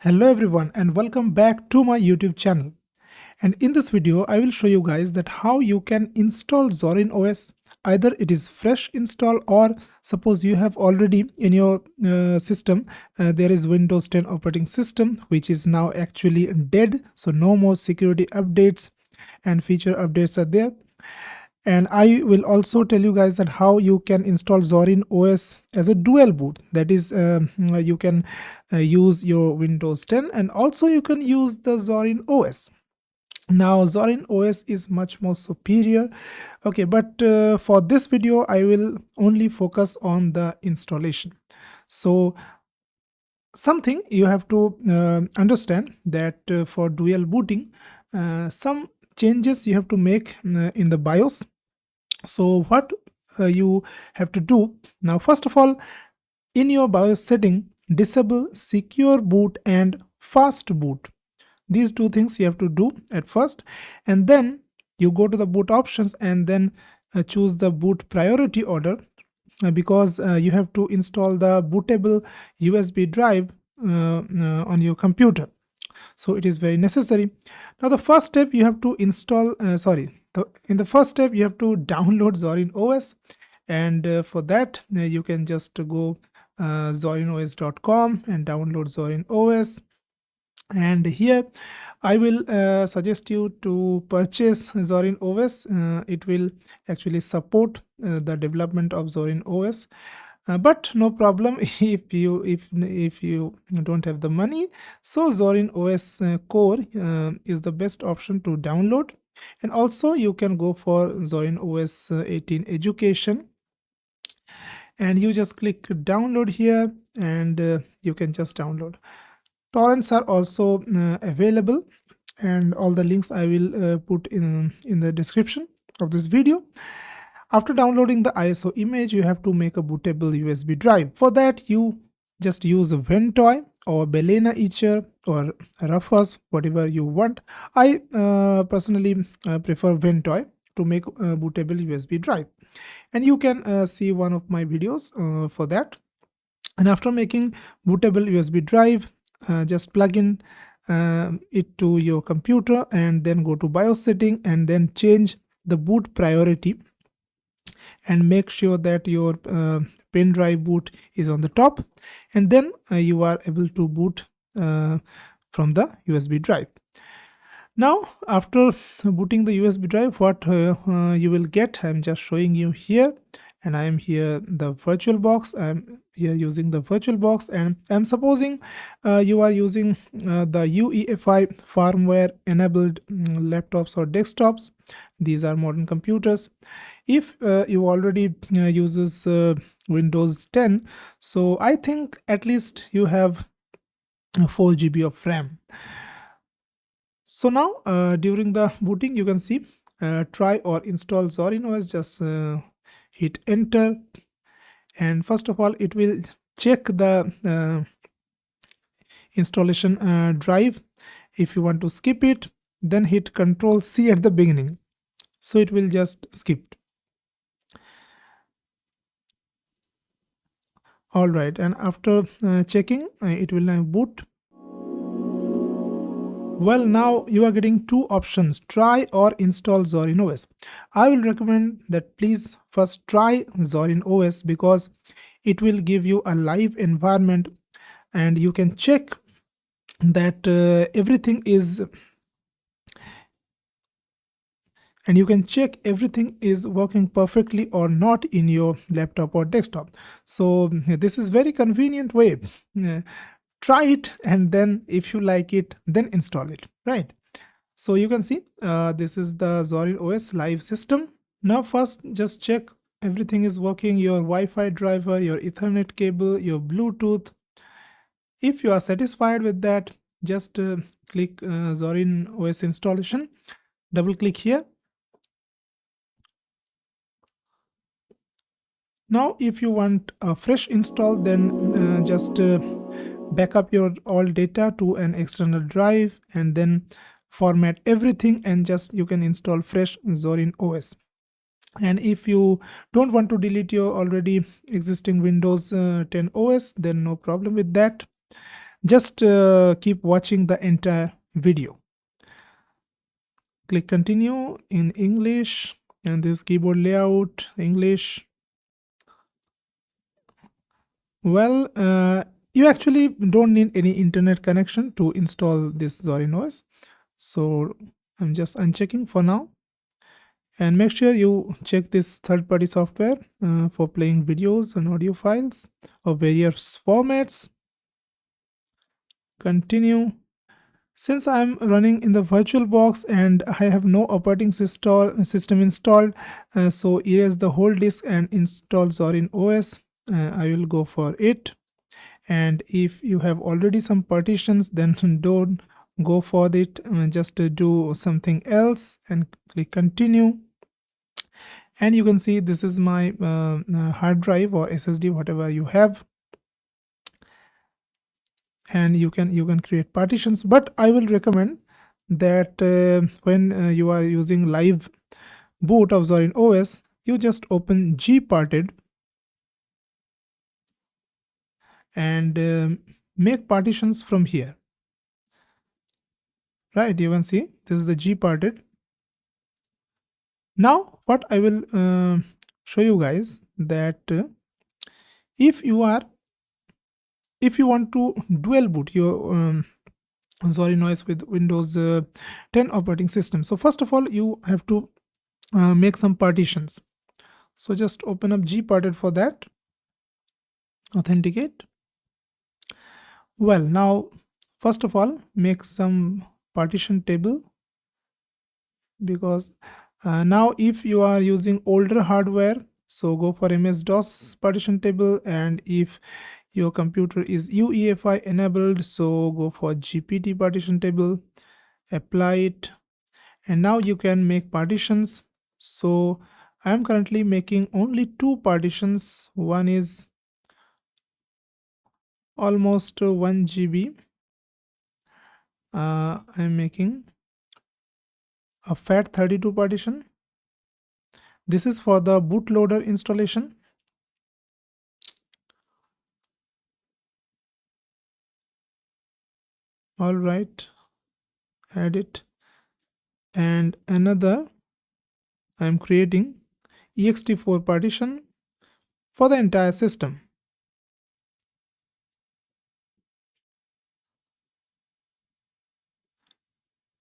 Hello everyone and welcome back to my YouTube channel. And in this video, I will show you guys that how you can install Zorin OS. Either it is fresh install or suppose you have already in your system, there is Windows 10 operating system, which is now actually dead. So no more security updates and feature updates are there. And I will also tell you guys that how you can install Zorin OS as a dual boot. That is, you can use your Windows 10 and also you can use the Zorin OS. Now Zorin OS is much more superior. Okay, but for this video, I will only focus on the installation. So something you have to understand that for dual booting, some changes you have to make in the BIOS. So what you have to do now, first of all, in your BIOS setting, disable secure boot and fast boot. These two things you have to do at first, and then you go to the boot options and then choose the boot priority order because you have to install the bootable USB drive on your computer. So it is very necessary. Now the first step you have to install, in the first step you have to download Zorin OS, and for that you can just go zorinos.com and download Zorin OS. And here I will suggest you to purchase Zorin OS. It will actually support the development of Zorin OS. But no problem if you don't have the money. So Zorin OS Core is the best option to download, and also you can go for Zorin OS 18 Education, and you just click download here, and you can just download. Torrents are also available, and all the links I will put in the description of this video. After downloading the ISO image, you have to make a bootable USB drive. For that, you just use a Ventoy or Balena Etcher or Rufus, whatever you want. I personally prefer Ventoy to make a bootable USB drive. And you can see one of my videos for that. And after making bootable USB drive, just plug in it to your computer and then go to BIOS setting and then change the boot priority and make sure that your pen drive boot is on the top, and then you are able to boot from the USB drive. Now after booting the USB drive, what you will get, I'm just showing you here, and I am here the VirtualBox. I'm here using the VirtualBox, and I'm supposing you are using the UEFI firmware enabled laptops or desktops. These are modern computers. If you already uses Windows 10, so I think at least you have 4 GB of RAM. So now during the booting, you can see try or install Zorin OS. Just hit enter, and first of all it will check the installation drive. If you want to skip it, then hit Ctrl C at the beginning, so it will just skip. All right, and after checking, it will now boot. Well, now you are getting two options: try or install Zorin OS. I will recommend that please first try Zorin OS because it will give you a live environment and you can check that everything is working perfectly or not in your laptop or desktop. So this is very convenient way. Try it, and then if you like it, then install it, right? So you can see this is the Zorin OS live system. Now first just check everything is working, your Wi-Fi driver, your Ethernet cable, your Bluetooth. If you are satisfied with that, just click Zorin OS installation, double click here. Now if you want a fresh install, then just back up your all data to an external drive and then format everything, and just you can install fresh Zorin OS. And if you don't want to delete your already existing Windows 10 OS, then no problem with that. Just keep watching the entire video. Click continue in English, and this keyboard layout English. Well, you actually don't need any internet connection to install this Zorin OS. So I'm just unchecking for now. And make sure you check this third-party software for playing videos and audio files of various formats. Continue. Since I'm running in the VirtualBox and I have no operating system installed, so erase the whole disk and install Zorin OS. I will go for it. And if you have already some partitions, then don't go for it. Just do something else and click continue. And you can see this is my hard drive or SSD, whatever you have. And you can create partitions, but I will recommend that when you are using live boot of Zorin OS, you just open GParted and make partitions from here. Right, you can see this is the GParted. Now what I will show you guys that if you want to dual boot your Zorin OS with Windows 10 operating system. So first of all, you have to make some partitions. So just open up GParted for that. Authenticate. Well, now first of all, make some partition table, because now if you are using older hardware, so go for MS-DOS partition table, and if your computer is UEFI enabled, so go for GPT partition table, apply it, and now you can make partitions. So I am currently making only 2 partitions. One is almost 1 GB. I'm making a FAT32 partition. This is for the bootloader installation. All right, add it. And another, I'm creating ext4 partition for the entire system.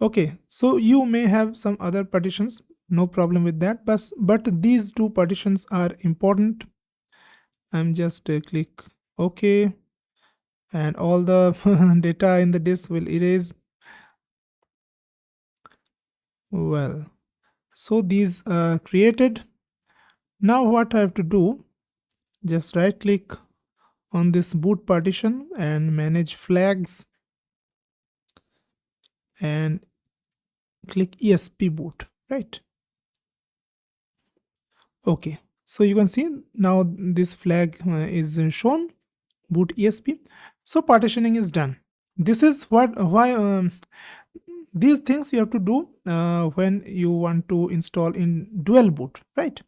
Okay, so you may have some other partitions, no problem with that, but these 2 partitions are important. I'm just click OK, and all the data in the disk will erase. Well, so these are created. Now what I have to do, just right click on this boot partition and manage flags and click ESP boot, right? Okay, so you can see now this flag is shown, boot ESP. So partitioning is done. This is why these things you have to do when you want to install in dual boot, right?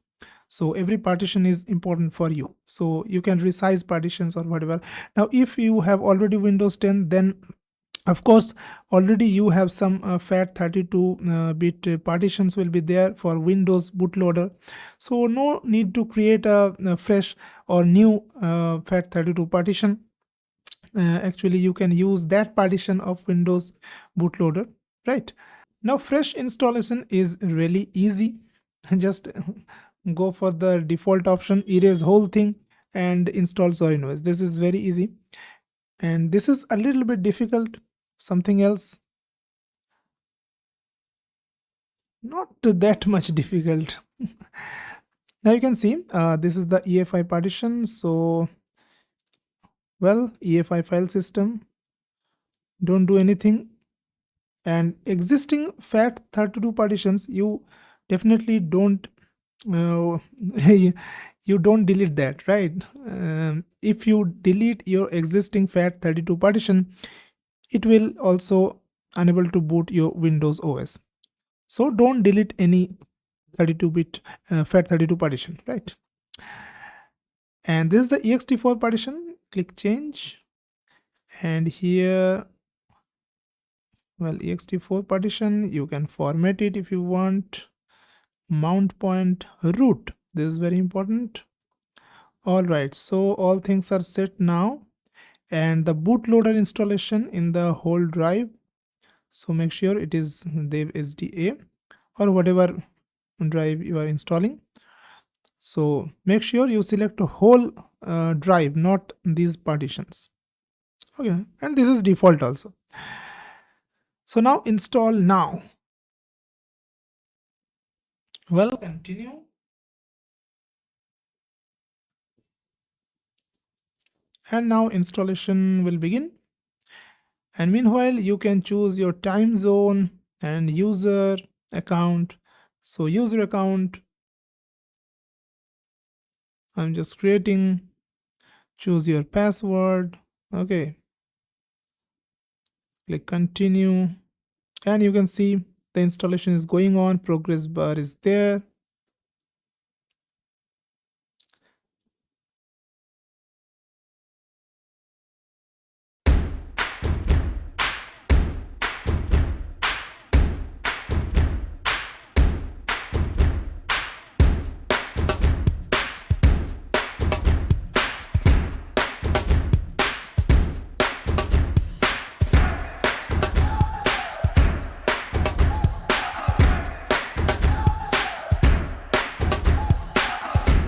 So every partition is important for you, so you can resize partitions or whatever. Now if you have already Windows 10, then of course already you have some FAT32 bit partitions will be there for Windows bootloader, so no need to create a fresh or new FAT32 partition. Actually you can use that partition of Windows bootloader, right? Now fresh installation is really easy. Just go for the default option, erase whole thing and install Zorin OS. This is very easy, and this is a little bit difficult. Something else, not that much difficult. Now you can see this is the EFI partition. So well, EFI file system, don't do anything, and existing FAT32 partitions you definitely don't you don't delete that, right? If you delete your existing FAT32 partition, it will also unable to boot your Windows OS. So don't delete any 32-bit FAT32 partition, right? And this is the ext4 partition. Click change And here, well, ext4 partition, you can format it if you want. Mount point root, this is very important. All right, so all things are set now, and the bootloader installation in the whole drive, so make sure it is dev sda or whatever drive you are installing. So make sure you select a whole drive, not these partitions. Okay, and this is default also. So now install now. Well, continue. And now installation will begin. And meanwhile, you can choose your time zone and user account. So user account, I'm just creating, choose your password. Okay, click continue. And you can see the installation is going on, progress bar is there.